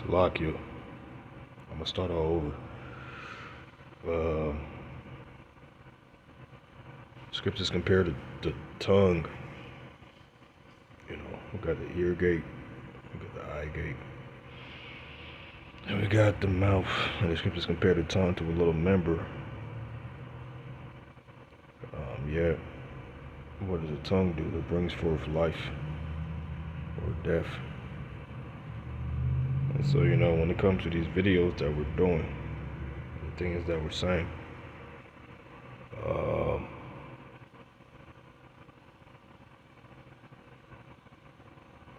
Lock you. I'm gonna start all over. Scriptures compare the tongue. You know, we got the ear gate, we got the eye gate, and we got the mouth. And the scriptures compare the tongue to a little member. Yeah. What does the tongue do? It brings forth life or death. And so, you know, when it comes to these videos that we're doing, the things that we're saying,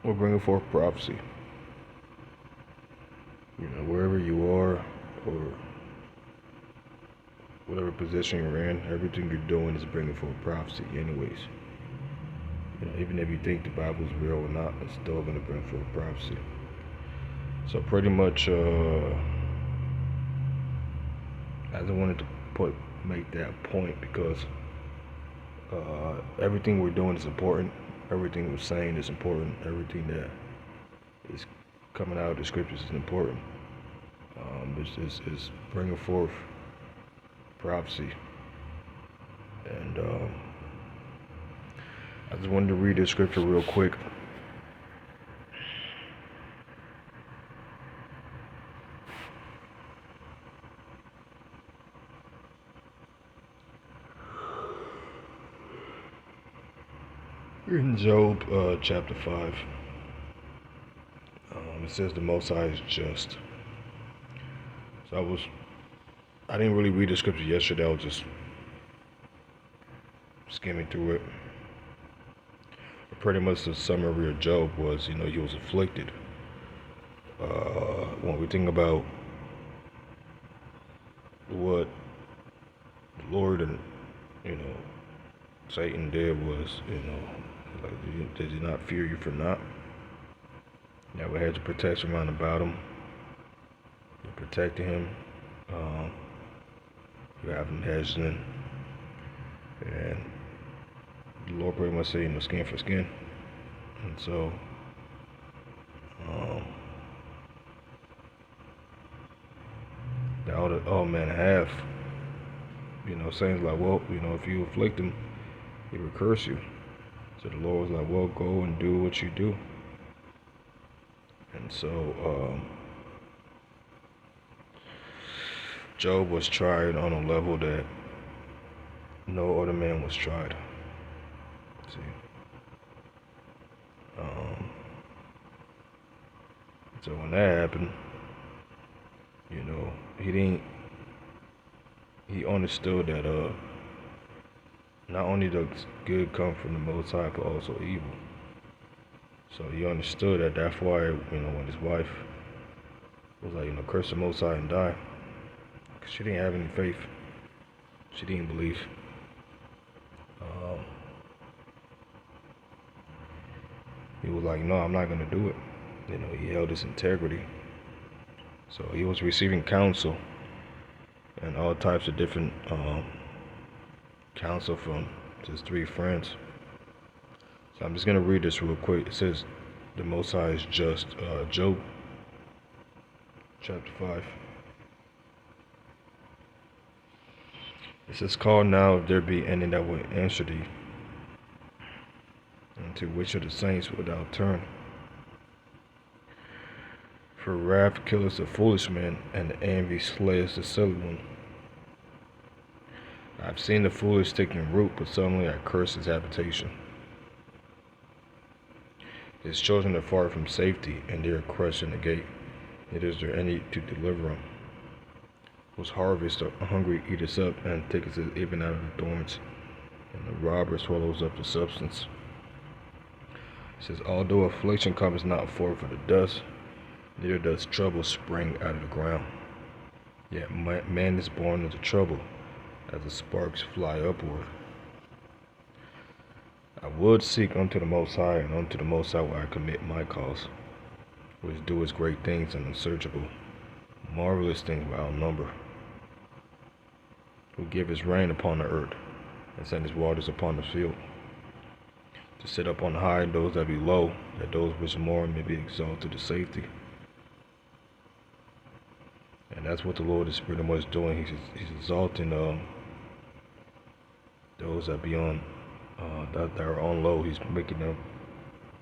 we're bringing forth prophecy. You know, wherever you are or whatever position you're in, everything you're doing is bringing forth prophecy anyways. You know, even if you think the Bible is real or not, it's still going to bring forth prophecy. So pretty much, I just wanted to make that point because everything we're doing is important. Everything we're saying is important. Everything that is coming out of the scriptures is important. It's bringing forth prophecy. And I just wanted to read this scripture real quick. In Job chapter 5, it says the Most High is just. So I didn't really read the scripture yesterday. I was just skimming through it. But pretty much the summary of Job was, you know, he was afflicted. When we think about what the Lord and, you know, Satan did was, you know, like, did he not fear you for naught? Yeah, we had to protect around about him. You protected him. You have him hedged in. And the Lord pretty much said, you know, skin for skin. And so, all men have, you know, saying like, well, you know, if you afflict him, he will curse you. So the Lord was like, well, go and do what you do. And so, Job was tried on a level that no other man was tried. See? So when that happened, you know, he understood that not only does good come from the Most High, but also evil. So he understood that. That's why, you know, when his wife was like, you know, curse the Most High and die, because she didn't have any faith. She didn't believe. He was like, no, I'm not going to do it. You know, he held his integrity. So he was receiving counsel and all types of different counsel from his three friends. So I'm just going to read this real quick. It says, the Most High is just. Job chapter 5. It says, call now if there be any that will answer thee, and to which of the saints wilt thou turn? For wrath killeth a foolish man, and envy slayeth the silly one. I have seen the foolish taking root, but suddenly I curse his habitation. His children are far from safety, and they are crushed in the gate. Neither is there any to deliver them. Whose harvest the hungry eateth up, and taketh it even out of the thorns, and the robber swallows up the substance. It says, although affliction comes not forth of the dust, neither does trouble spring out of the ground. Yet man is born into trouble, as the sparks fly upward. I would seek unto the Most High, and unto the Most High will I commit my cause, which doeth great things and unsearchable, marvelous things without number. Who give his rain upon the earth, and send his waters upon the field. To sit up on high those that be low, that those which mourn may be exalted to safety. And that's what the Lord is pretty much doing. He's exalting those that be on that are on low. He's making them,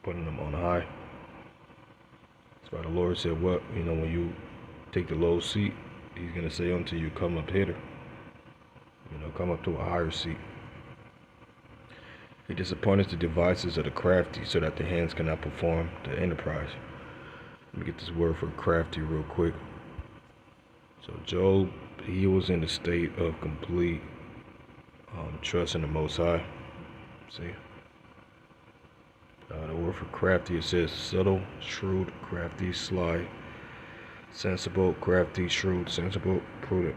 putting them on high. That's why the Lord said, "What when you take the low seat, He's gonna say unto you, come up hither. Come up to a higher seat." He disappoints the devices of the crafty, so that the hands cannot perform the enterprise. Let me get this word for crafty real quick. So Job, he was in a state of complete trust in the Most High. See, the word for crafty, it says subtle, shrewd, crafty, sly, sensible, crafty, shrewd, sensible, prudent.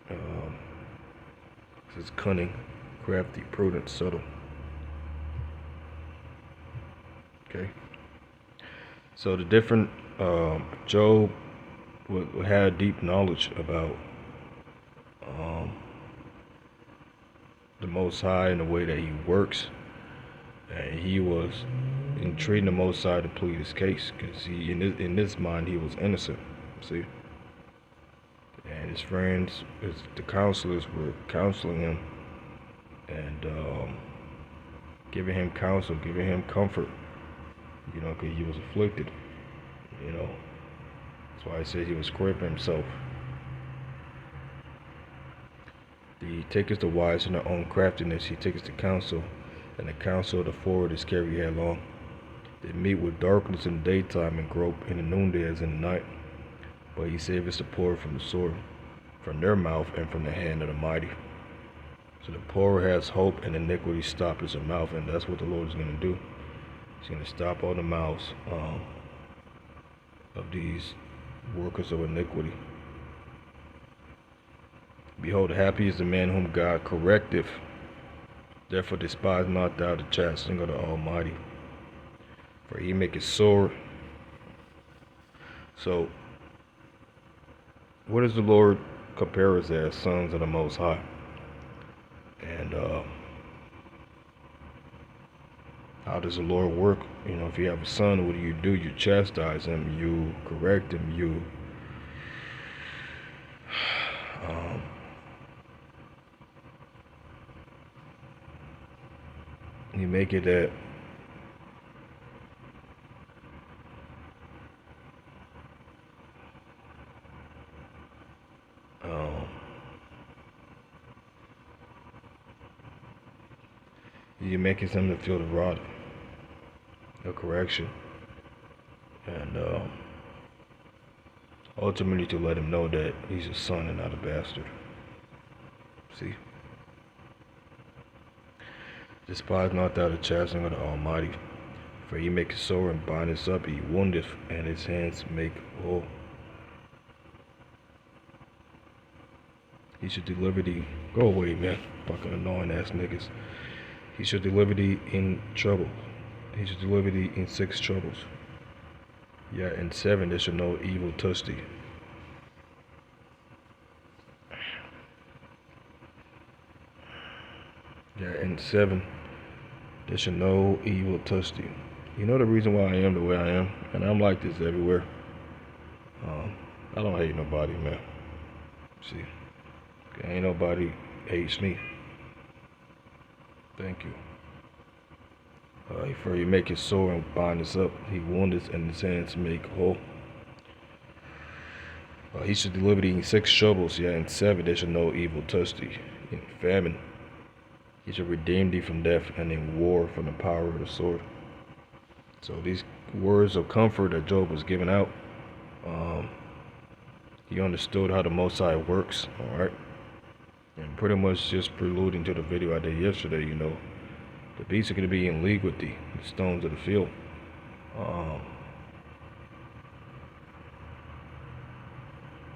This is cunning, crafty, prudent, subtle. Okay. So the different Job had deep knowledge about the Most High and the way that He works, and he was entreating the Most High to plead his case, because in his mind he was innocent. See, and his friends, the counselors, were counseling him and giving him counsel, giving him comfort. Because he was afflicted. That's why I said he was crippling himself. He taketh the wise in their own craftiness. He taketh the counsel, and the counsel of the forward is carried headlong. They meet with darkness in the daytime and grope in the noonday as in the night. But he saveth the poor from the sword, from their mouth, and from the hand of the mighty. So the poor has hope, and iniquity stoppeth his mouth, and that's what the Lord is going to do. He's going to stop all the mouths of these workers of iniquity. Behold, happy is the man whom God correcteth. Therefore despise not thou the chastening of the Almighty, for He maketh sore. So, what does the Lord compare us as? Sons of the Most High. And how does the Lord work? If you have a son, what do? You chastise him, you correct him, you make it that you make it something to feel the rod, the correction, and ultimately to let him know that he's a son and not a bastard. See? Despise not thou the chastening of the Almighty, for He maketh sore and bindeth up, He woundeth, and His hands make whole. He should deliver thee. Go away, man. Fucking annoying ass niggas. He should deliver thee in trouble. He should deliver thee in 6 troubles. Yeah, in 7 there shall no evil touch thee. Yeah, in 7 there shall no evil touch thee. You know the reason why I am the way I am, and I'm like this everywhere. I don't hate nobody, man. See, ain't nobody hates me. Thank you. For He maketh sore and bindeth up, He woundeth, and His hands make whole. He shall deliver thee in 6 troubles, yeah, in 7 there shall no evil touch thee. In famine He shall redeem thee from death, and in war from the power of the sword. So these words of comfort that Job was giving out, he understood how the Most High works, alright? And pretty much just preluding to the video I did yesterday, the beasts are going to be in league with thee, the stones of the field.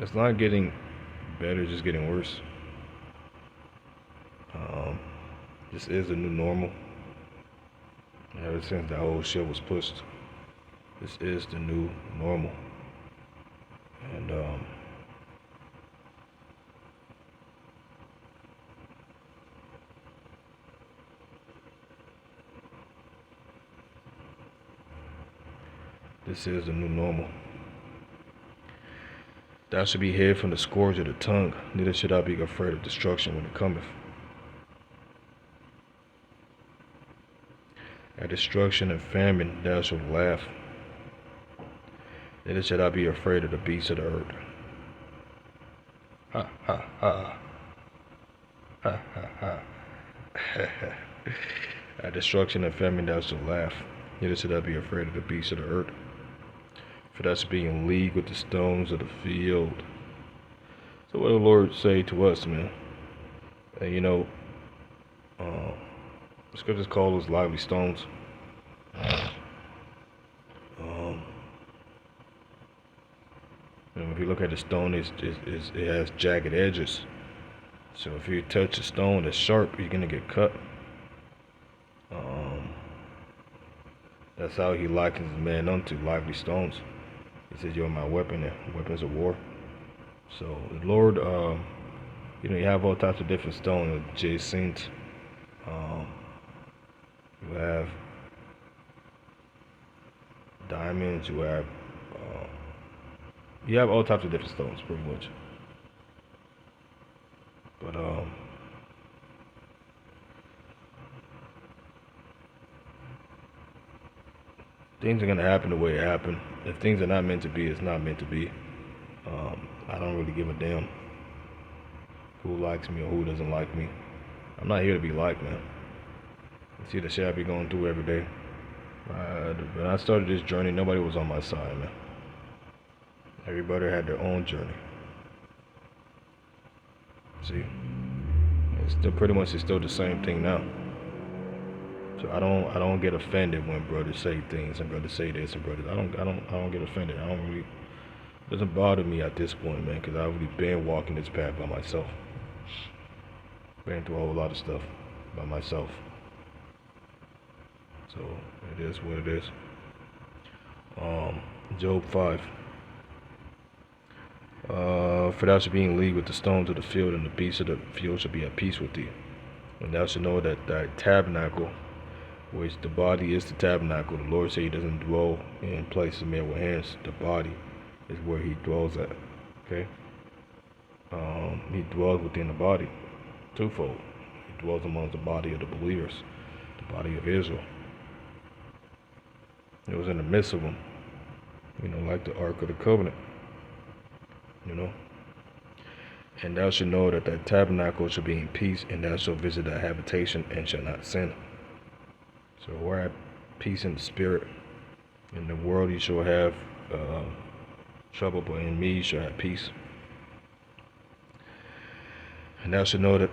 It's not getting better, it's just getting worse. This is the new normal. Ever since the whole shit was pushed, this is the new normal. And this is the new normal. Thou should be hid from the scourge of the tongue, neither should thou be afraid of destruction when it cometh. At destruction and famine thou shalt laugh, neither shalt thou be afraid of the beasts of the earth. Ha ha ha. Ha ha ha. At destruction and famine thou shalt laugh, neither shalt thou be afraid of the beasts of the earth. For thou shalt be in league with the stones of the field. So what the Lord say to us, man? And the scriptures call us lively stones. If you look at the stone, it has jagged edges. So if you touch a stone that's sharp, you're gonna get cut. That's how he likens man unto lively stones. He says, "You're my weapon, and weapons of war." So the Lord, you have all types of different stones, jacinth. You have diamonds. You have all types of different stones, pretty much. But things are gonna happen the way it happened. If things are not meant to be, it's not meant to be. I don't really give a damn who likes me or who doesn't like me. I'm not here to be liked, man. You see the shit I be going through every day. When I started this journey, nobody was on my side, man. Everybody had their own journey. See, it's still the same thing now. So I don't get offended when brothers say things and brothers say this and brothers. I don't get offended. It doesn't bother me at this point, man, because I've already been walking this path by myself. Been through a whole lot of stuff by myself. So it is what it is. Job 5. For thou shalt be in league with the stones of the field, and the beasts of the field shall be at peace with thee. And thou shalt know that thy tabernacle, which the body is the tabernacle, the Lord said he doesn't dwell in places made with hands. The body is where he dwells at. Okay? He dwells within the body, twofold. He dwells amongst the body of the believers, the body of Israel. It was in the midst of them, like the Ark of the Covenant. And thou shalt know that thy tabernacle shall be in peace, and thou shalt visit thy habitation, and shall not sin. So we're at peace in the spirit. In the world you shall have trouble, but in me you shall have peace. And thou shalt know that,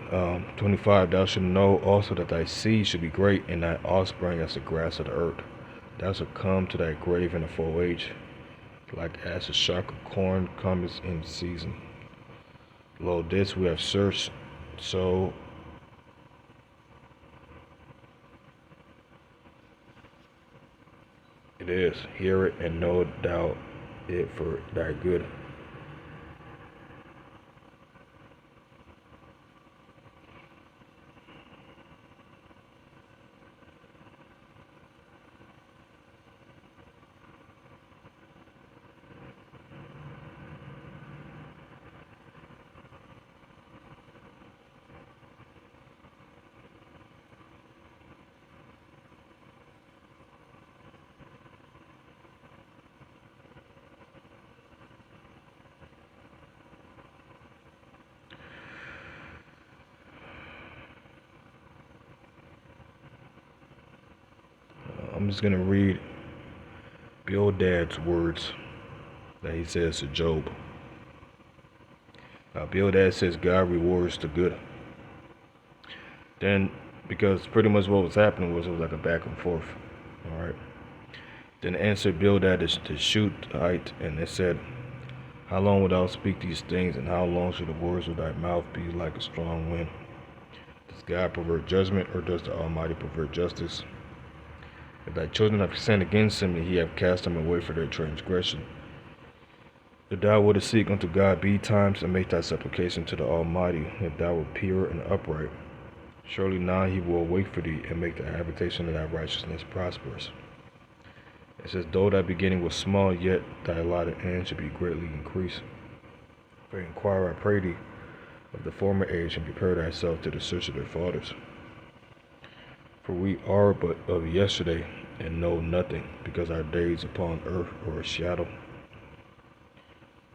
25, thou shalt know also that thy seed shall be great, and thy offspring as the grass of the earth. Thou shalt come to thy grave in a full age, like as a shock of corn comes in season. Lo, this we have searched, so it is. Hear it and know thou it for thy good. I'm just going to read Bildad's words that he says to Job. Bildad says God rewards the good. Then, because pretty much what was happening was it was like a back and forth. Alright. Then answered Bildad the Shuhite, and it said, how long wilt thou speak these things, and how long shall the words of thy mouth be like a strong wind? Does God pervert judgment, or does the Almighty pervert justice? If thy children have sinned against him, and he have cast them away for their transgression. If thou wouldest seek unto God betimes, and make thy supplication to the Almighty, if thou wert pure and upright, surely now he will wait for thee, and make the habitation of thy righteousness prosperous. It says, though thy beginning was small, yet thy allotted end should be greatly increased. For inquire, I pray thee, of the former age, and prepare thyself to the search of their fathers. For we are but of yesterday, and know nothing, because our days upon earth are a shadow.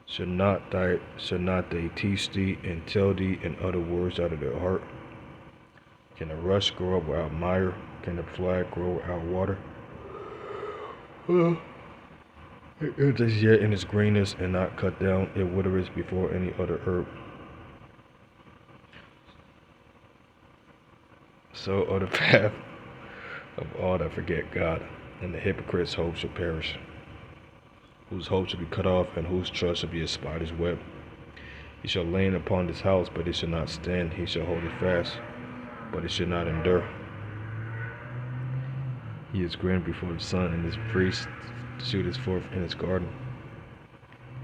Should not they teach thee and tell thee in other words out of their heart? Can a rush grow up without mire? Can a flag grow without water? Well, it is yet in its greenness and not cut down, it withereth before any other herb. So are the path of all that forget God, and the hypocrite's hope shall perish, whose hope shall be cut off, and whose trust shall be a spider's web. He shall lean upon his house, but it shall not stand. He shall hold it fast, but it shall not endure. He is green before the sun, and his priest shooteth forth in his garden.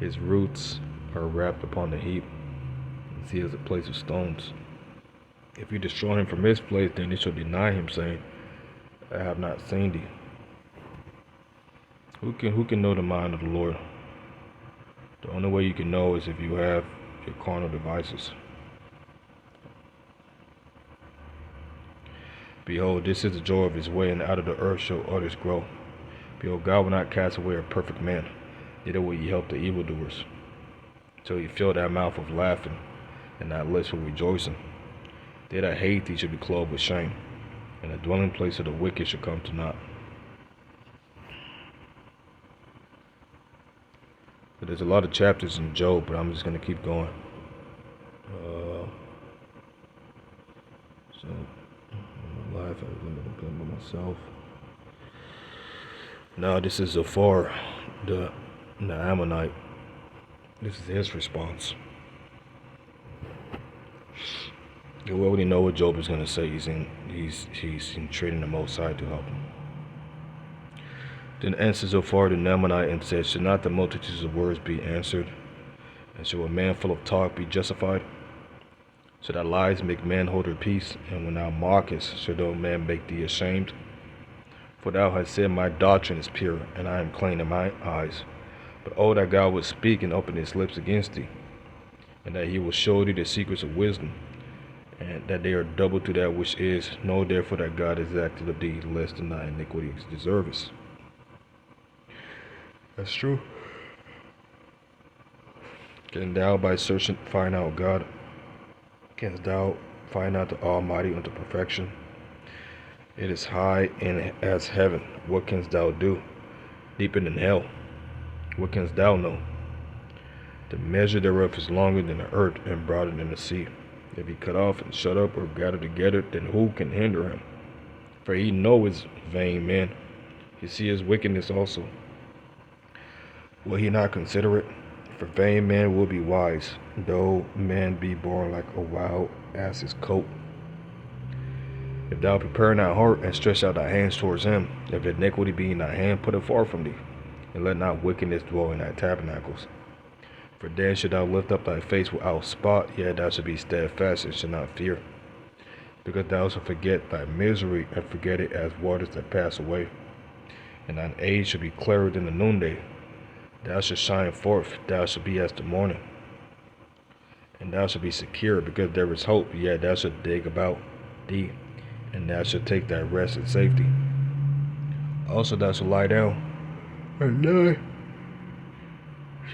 His roots are wrapped upon the heap, and he is a place of stones. If you destroy him from his place, then he shall deny him, saying, I have not seen thee. Who can know the mind of the Lord? The only way you can know is if you have your carnal devices. Behold, this is the joy of his way, and out of the earth shall others grow. Behold, God will not cast away a perfect man, neither will he help the evildoers, till he fill thy mouth with laughing, and thy lips with rejoicing. They that hate thee shall be clothed with shame, and the dwelling place of the wicked shall come to naught. So there's a lot of chapters in Job, but I'm just going to keep going. So, in my life, I was going to blame by myself. Now, this is Zophar, the Ammonite. This is his response. We already know what Job is going to say. He's entreating the Most High to help him. Then answered Zophar the Ammonite and said, should not the multitudes of words be answered? And shall a man full of talk be justified? Should thy lies make man hold their peace? And when thou mockest, should no man make thee ashamed? For thou hast said, my doctrine is pure, and I am clean in my eyes. But oh, that God would speak and open his lips against thee, and that he will show thee the secrets of wisdom, and that they are double to that which is. Know therefore that God is acted of thee, lest in thy iniquity deservest. That's true. Can thou by searching find out God? Canst thou find out the Almighty unto perfection? It is high in as heaven. What canst thou do? Deeper than hell. What canst thou know? The measure thereof is longer than the earth, and broader than the sea. If he cut off and shut up or gather together, then who can hinder him? For he knoweth vain men. He seeth wickedness also. Will he not consider it? For vain man will be wise, though man be born like a wild ass's coat. If thou prepare thy heart and stretch out thy hands towards him, if iniquity be in thy hand, put it far from thee, and let not wickedness dwell in thy tabernacles. For then shalt thou lift up thy face without spot, yet thou shalt be steadfast and shalt not fear. Because thou shalt forget thy misery, and forget it as waters that pass away. And thine age shall be clearer than the noonday. Thou shalt shine forth, thou shalt be as the morning. And thou shalt be secure, because there is hope, yet thou shalt dig about thee, and thou shalt take thy rest in safety. Also thou shalt lie down, and none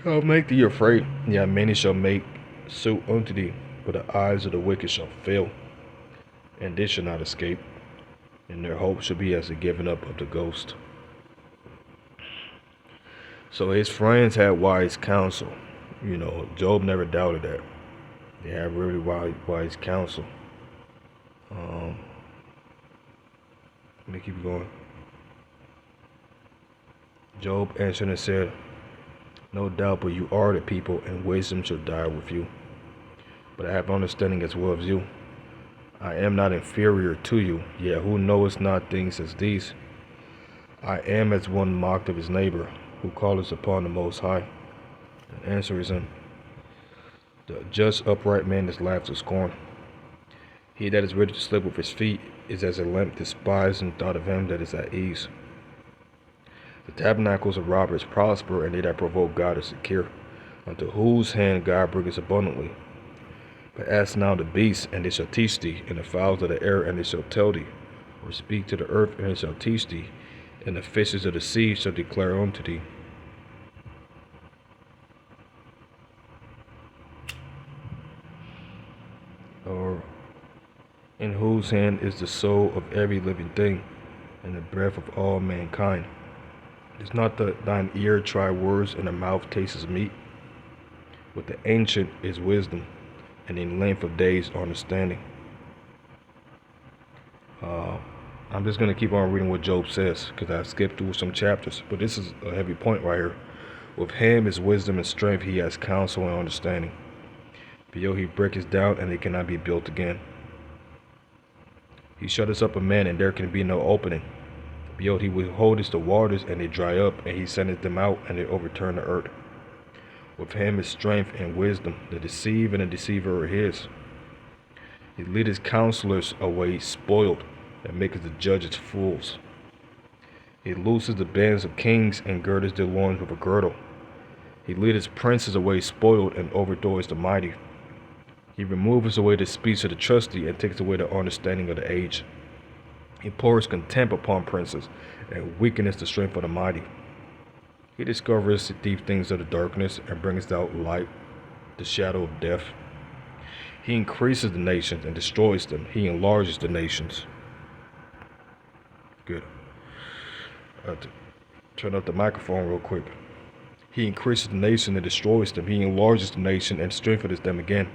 shall make thee afraid, yet many shall make suit unto thee, but the eyes of the wicked shall fail, and they shall not escape, and their hope shall be as the giving up of the ghost. So his friends had wise counsel. Job never doubted that. They had really wise counsel. Let me keep going. Job answered and said, no doubt, but you are the people, and wisdom shall die with you. But I have understanding as well as you. I am not inferior to you, yet who knoweth not things as these? I am as one mocked of his neighbor, who calleth upon the Most High. The answer is him. The just upright man is laughed to scorn. He that is ready to slip with his feet is as a lamp despised and thought of him that is at ease. The tabernacles of robbers prosper, and they that provoke God are secure. unto whose hand God bringeth abundantly. But ask now the beasts, and they shall teach thee, and the fowls of the air, and they shall tell thee. Or speak to the earth, and it shall teach thee, and the fishes of the sea shall declare unto thee. Or in whose hand is the soul of every living thing, and the breath of all mankind. Does not thine ear try words, and the mouth tastes meat? With the ancient is wisdom, and in length of days understanding. I'm just going to keep on reading what Job says, because I skipped through some chapters, but this is a heavy point right here. With him is wisdom and strength, he has counsel and understanding. Behold, he breaketh down, and they cannot be built again. He shutteth up a man, and there can be no opening. Behold, he withholdeth the waters, and they dry up, and he sendeth them out, and they overturn the earth. With him is strength and wisdom. The deceive and the deceiver are his. He leadeth counselors away spoiled, and maketh the judges fools. He looseth the bands of kings, and girdeth their loins with a girdle. He leadeth princes away spoiled, and overthroweth the mighty. He removeth away the speech of the trusty, and takes away the understanding of the aged. He pours contempt upon princes, and weakeneth the strength of the mighty. He discovereth the deep things of the darkness, and bringeth out light, the shadow of death. He increases the nations, and destroys them. He enlarges the nations. Good. I have to turn up the microphone real quick. He increases the nation and destroys them. He enlarges the nation and strengthens them again.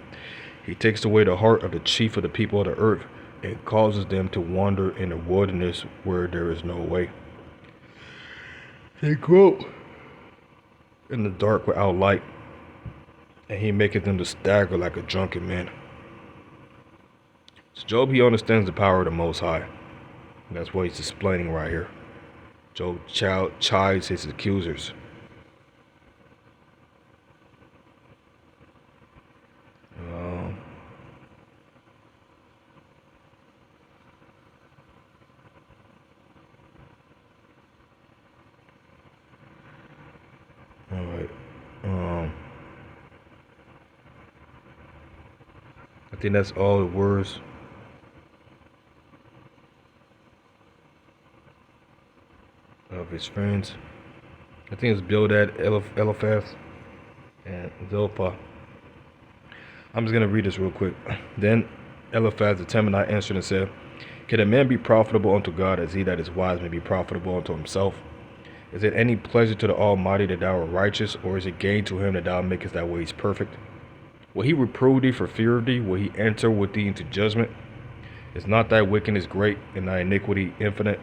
He takes away the heart of the chief of the people of the earth, and causes them to wander in the wilderness where there is no way. They grope in the dark without light, and he maketh them to stagger like a drunken man. So Job, he understands the power of the Most High. And that's what he's explaining right here. Job chides his accusers. All right. I think that's all the words. Of his friends. I think it's Bildad, Eliphaz, and Zilpah. I'm just going to read this real quick. Then Eliphaz the Temanite answered and said, Can a man be profitable unto God as he that is wise may be profitable unto himself? Is it any pleasure to the Almighty that thou art righteous, or is it gain to him that thou makest thy ways perfect? Will he reprove thee for fear of thee? Will he enter with thee into judgment? Is not thy wickedness great, and thy iniquity infinite?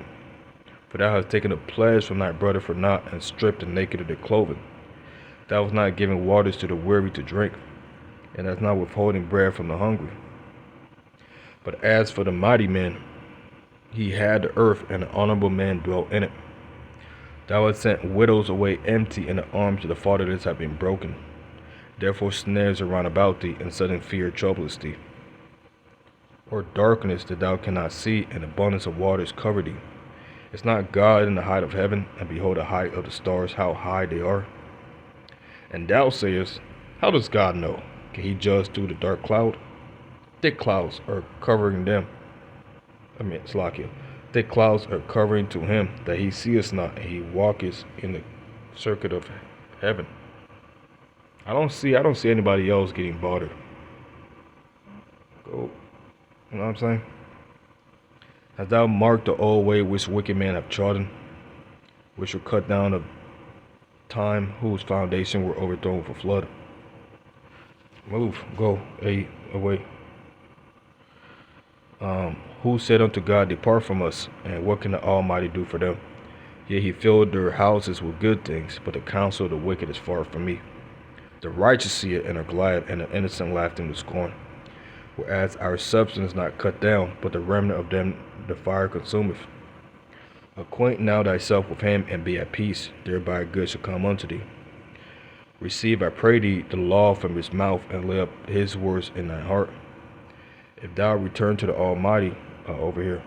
For thou hast taken a pledge from thy brother for naught, and stripped the naked of their clothing. Thou hast not given waters to the weary to drink, and hast not withholding bread from the hungry. But as for the mighty man, he had the earth, and the honorable man dwelt in it. Thou hast sent widows away empty, and the arms of the fatherless have been broken. Therefore snares are round about thee, and sudden fear troubleth thee. Or darkness that thou cannot see, and abundance of waters cover thee. Is not God in the height of heaven, and behold the height of the stars, how high they are? And thou sayest, How does God know? Can he judge through the dark cloud? Thick clouds are covering them. Thick clouds are covering to him, that he seeth not, and he walketh in the circuit of heaven. I don't see anybody else getting bothered. Go. You know what I'm saying? Hast thou marked the old way which wicked men have trodden, which were cut down of time, whose foundation were overthrown with a flood? Move, go, away. Who said unto God, Depart from us, and what can the Almighty do for them? Yet he filled their houses with good things, but the counsel of the wicked is far from me. The righteous see it and are glad, and the innocent laugh them to scorn. Whereas our substance is not cut down, but the remnant of them the fire consumeth. Acquaint now thyself with him, and be at peace, thereby good shall come unto thee. Receive, I pray thee, the law from his mouth, and lay up his words in thy heart. If thou return to the Almighty, over here,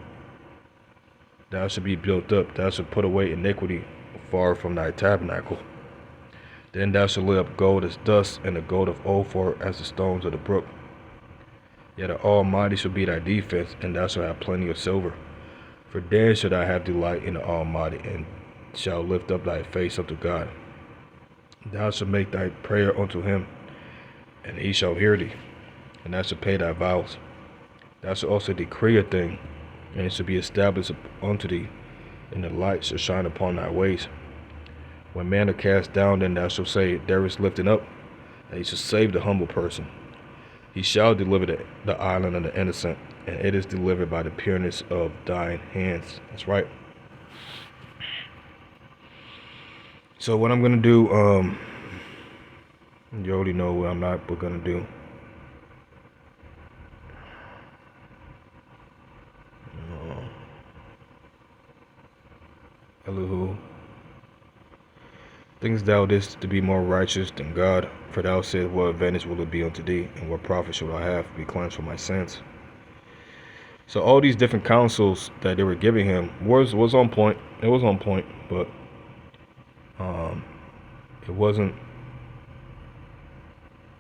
thou shalt be built up, thou shalt put away iniquity far from thy tabernacle. Then thou shalt lay up gold as dust, and the gold of Ophir as the stones of the brook. Yet the Almighty shall be thy defense, and thou shalt have plenty of silver. For then shalt thou have delight in the Almighty, and shalt lift up thy face unto God. Thou shalt make thy prayer unto him, and he shall hear thee, and thou shalt pay thy vows. Thou shalt also decree a thing, and it shall be established unto thee, and the light shall shine upon thy ways. When men are cast down, then thou shalt say, there is lifting up, and he shall save the humble person. He shall deliver the island of the innocent, and it is delivered by the pureness of thine hands. That's right. So what I'm going to do, you already know what I'm not going to do. Elihu. Thinkest thou this to be more righteous than God? For thou saidst, what advantage will it be unto thee, and what profit shall I have be cleansed from my sins? So all these different counsels that they were giving him was on point. It was on point, but it wasn't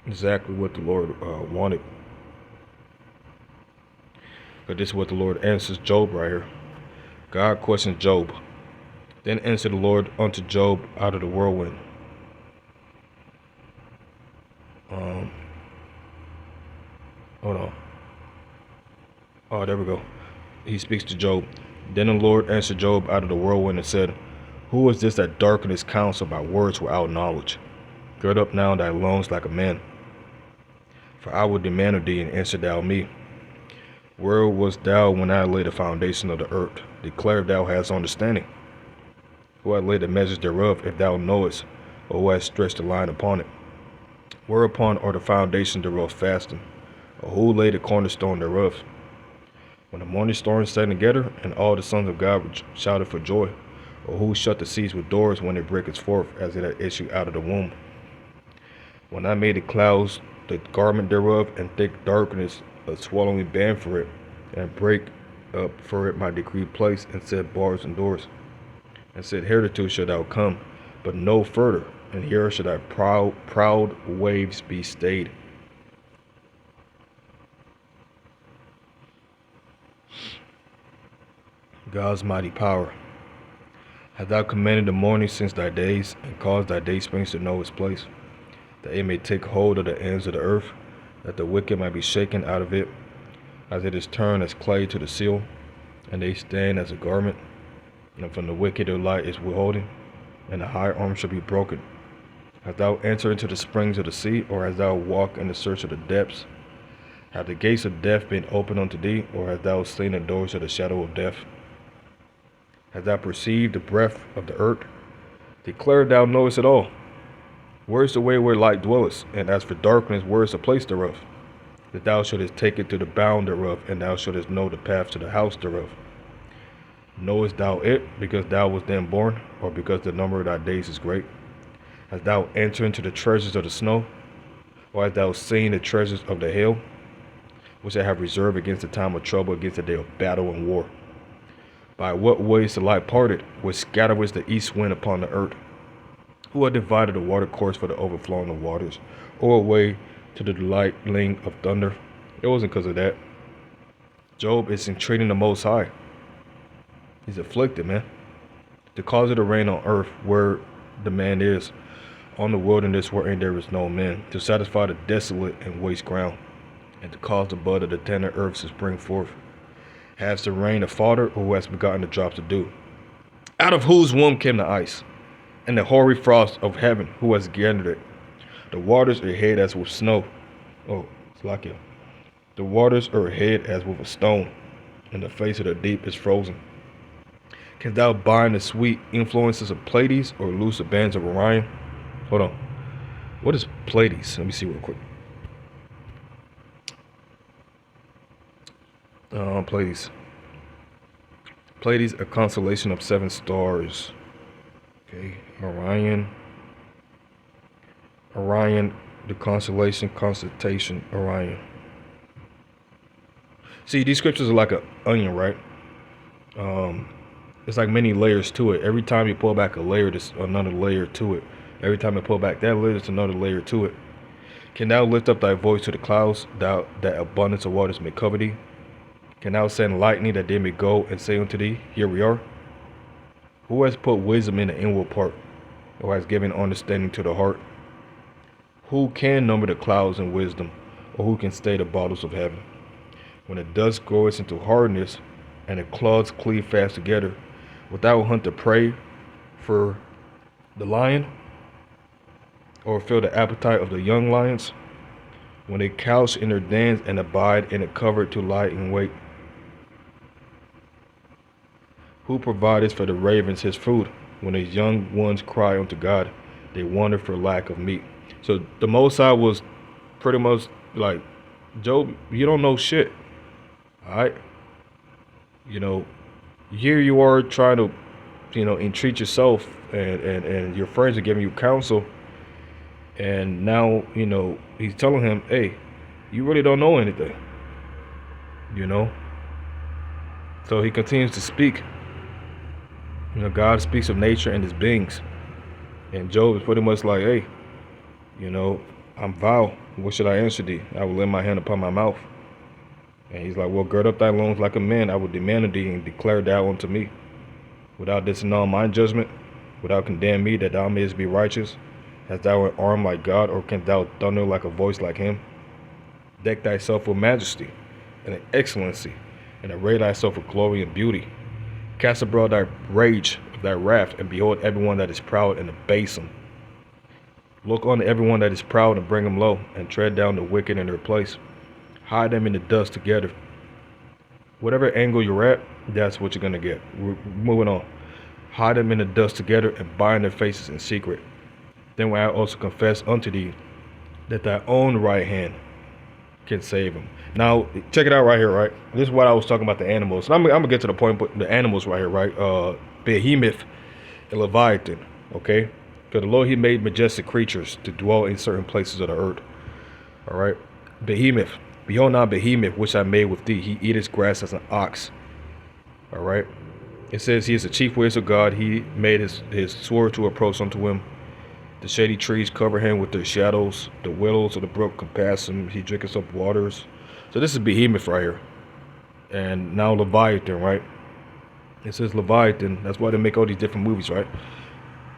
exactly what the Lord wanted. But this is what the Lord answers Job right here. God questions Job. Then answered the Lord unto Job out of the whirlwind. Hold on. Oh, there we go. He speaks to Job. Then the Lord answered Job out of the whirlwind and said, who is this that darkened his counsel by words without knowledge? Gird up now thy loins like a man. For I will demand of thee, and answer thou me. Where wast thou when I laid the foundation of the earth? Declare if thou hast understanding. Who hath laid the measures thereof, if thou knowest, or who hath stretched the line upon it? Whereupon are the foundations thereof fastened, or who laid the cornerstone thereof? When the morning stars sang together, and all the sons of God shouted for joy, or who shut the seas with doors when it breaketh forth, as it had issued out of the womb? When I made the clouds the garment thereof, and thick darkness a swallowing band for it, and break up for it my decreed place, and set bars and doors, and said, hitherto shalt thou come, but no further, and here shall thy proud waves be stayed. God's mighty power. Hast thou commanded the morning since thy days, and caused thy day springs to know its place, that it may take hold of the ends of the earth, that the wicked might be shaken out of it, as it is turned as clay to the seal, and they stand as a garment, and from the wicked their light is withholding, and the high arm shall be broken. Hast thou entered into the springs of the sea, or hast thou walked in the search of the depths? Have the gates of death been opened unto thee, or hast thou seen the doors of the shadow of death? Hast thou perceived the breadth of the earth? Declare thou knowest it all. Where is the way where light dwelleth? And as for darkness, where is the place thereof? That thou shouldest take it to the bound thereof, and thou shouldest know the path to the house thereof. Knowest thou it, because thou wast then born, or because the number of thy days is great? Hast thou entered into the treasures of the snow, or hast thou seen the treasures of the hail, which I have reserved against the time of trouble, against the day of battle and war? By what way is the light parted, which scattereth the east wind upon the earth? Who hath divided the water course for the overflowing of waters, or a way to the lightning of thunder? It wasn't because of that. Job is entreating the Most High. He's afflicted, man. To cause it to rain on earth where the man is, on the wilderness wherein there is no man, to satisfy the desolate and waste ground, and to cause the bud of the tender earth to spring forth. Has the rain a father, or who has begotten the drops of dew? Out of whose womb came the ice, and the hoary frost of heaven, who has gathered it? The waters are hid as with snow. Oh, it's like it. The waters are hid as with a stone, and the face of the deep is frozen. Canst thou bind the sweet influences of Pleiades, or loose the bands of Orion? Hold on. What is Pleiades? Let me see real quick. Pleiades. Pleiades, a constellation of 7 stars. Okay, Orion, the constellation Orion. See, these scriptures are like an onion, right? It's like many layers to it. Every time you pull back a layer, there's another layer to it. Every time I pull back that lid, there's another layer to it. Can thou lift up thy voice to the clouds, thou that abundance of waters may cover thee? Can thou send lightning that they may go and say unto thee, Here we are? Who has put wisdom in the inward part, or has given understanding to the heart? Who can number the clouds in wisdom, or who can stay the bottles of heaven? When the dust goeth into hardness, and the clods cleave fast together, wilt thou hunt the prey for the lion, or fill the appetite of the young lions? When they couch in their dens and abide in a covert to lie in wait? Who provideth for the ravens his food? When his young ones cry unto God, they wonder for lack of meat. So the Most High was pretty much like, Job, you don't know shit. Alright? Here you are trying to, entreat yourself, and your friends are giving you counsel. And now, he's telling him, hey, you really don't know anything. So he continues to speak. God speaks of nature and his beings. And Job is pretty much like, hey, I'm vile. What should I answer thee? I will lay my hand upon my mouth. And he's like, well, gird up thy loins like a man. I will demand of thee and declare thou unto me. Without disannul my judgment, without condemn me, that thou mayest be righteous. Hast thou an arm like God, or canst thou thunder like a voice like him? Deck thyself with majesty and excellency, and array thyself with glory and beauty. Cast abroad thy rage of thy wrath, and behold everyone that is proud, and abase him. Look on everyone that is proud, and bring him low, and tread down the wicked in their place. Hide them in the dust together. Whatever angle you're at, that's what you're going to get. We're moving on. Hide them in the dust together, and bind their faces in secret. Then will I also confess unto thee that thy own right hand can save them. Now, check it out right here, right? This is what I was talking about, the animals. And I'm going to get to the point, but the animals right here, right? Behemoth and Leviathan, okay? Because the Lord, he made majestic creatures to dwell in certain places of the earth, all right? Behemoth. Behold now Behemoth, which I made with thee. He eateth grass as an ox, all right? It says he is the chief ways of God. He made his sword to approach unto him. The shady trees cover him with their shadows. The willows of the brook compass him. He drinketh up waters. So this is Behemoth right here. And now Leviathan, right? It says Leviathan. That's why they make all these different movies, right?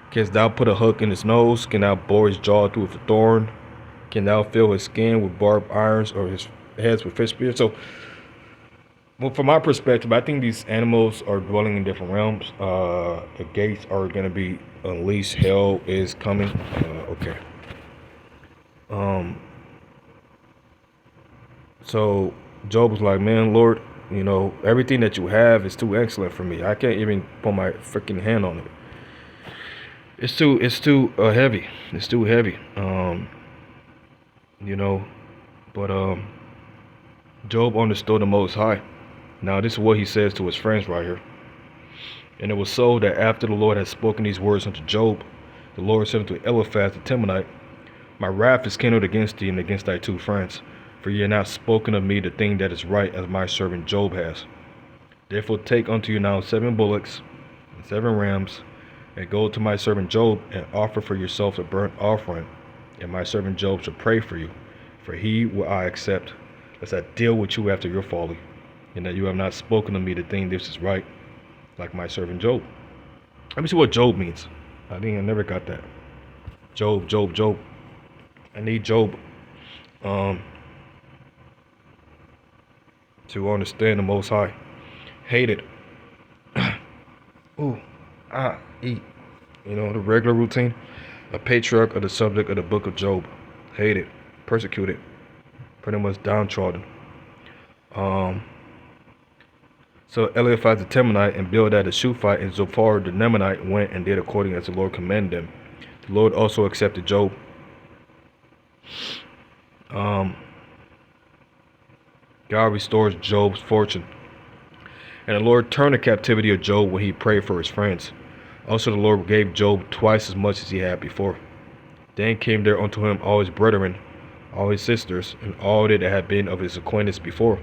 Canst thou put a hook in his nose? Can thou bore his jaw through with a thorn? Can thou fill his skin with barbed irons, or his heads with fish spears? So, well, from my perspective, I think these animals are dwelling in different realms. The gates are going to be unleashed. Hell is coming. Okay. So Job was like, man, Lord, everything that you have is too excellent for me. I can't even put my freaking hand on it. It's too heavy. It's too heavy. But Job understood the Most High. Now, this is what he says to his friends right here. And it was so that after the Lord had spoken these words unto Job, the Lord said unto Eliphaz the Temanite, my wrath is kindled against thee and against thy two friends, for ye have not spoken of me the thing that is right, as my servant Job has. Therefore take unto you now 7 bullocks and 7 rams, and go to my servant Job, and offer for yourselves a burnt offering, and my servant Job shall pray for you, for he will I accept, lest I deal with you after your folly, and that you have not spoken to me the thing this is right, like my servant Job. Let me see what Job means. I never got that. Job. I need Job to understand the Most High. Hate it. Eat. The regular routine. A patriarch of the subject of the book of Job. Hated. Persecuted. Pretty much downtrodden. So Eliphaz the Temanite and Bildad the Shuphite and Zophar the Nemanite went and did according as the Lord commanded them. The Lord also accepted Job. God restores Job's fortune. And the Lord turned the captivity of Job when he prayed for his friends. Also the Lord gave Job twice as much as he had before. Then came there unto him all his brethren, all his sisters, and all that had been of his acquaintance before.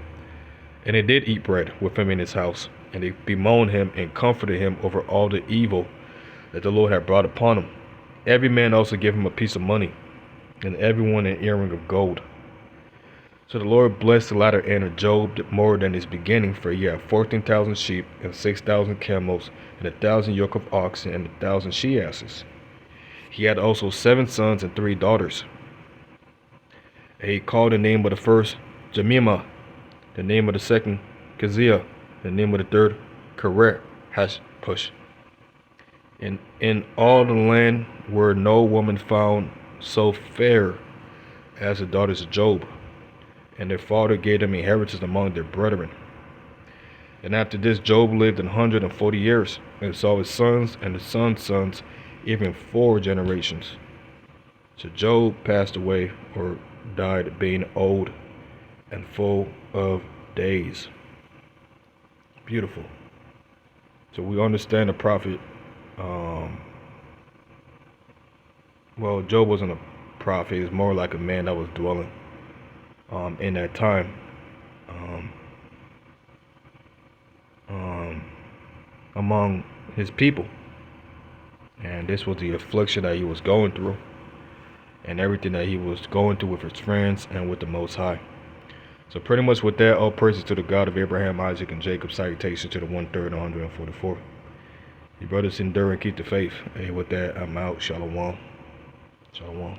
And they did eat bread with him in his house, and they bemoaned him and comforted him over all the evil that the Lord had brought upon him. Every man also gave him a piece of money, and everyone an earring of gold. So the Lord blessed the latter end of Job more than his beginning, for he had 14,000 sheep, and 6,000 camels, and 1,000 yoke of oxen, and 1,000 she-asses. He had also 7 sons and 3 daughters. And he called the name of the first Jemimah, the name of the second Keziah, the name of the third Keret Hashpush. And in all the land were no woman found so fair as the daughters of Job, and their father gave them inheritance among their brethren. And after this Job lived 140 years, and saw his sons and his sons' sons, even 4 generations. So Job passed away, or died, being old and full of days. Beautiful. So we understand the prophet. Well, Job wasn't a prophet. He was more like a man that was dwelling in that time among his people. And this was the affliction that he was going through, and everything that he was going through with his friends and with the Most High. So pretty much with that, all praises to the God of Abraham, Isaac, and Jacob. Salutations to the 1/3 and 144th. You brothers endure and keep the faith. Hey, with that, I'm out. Shalom. Shalom.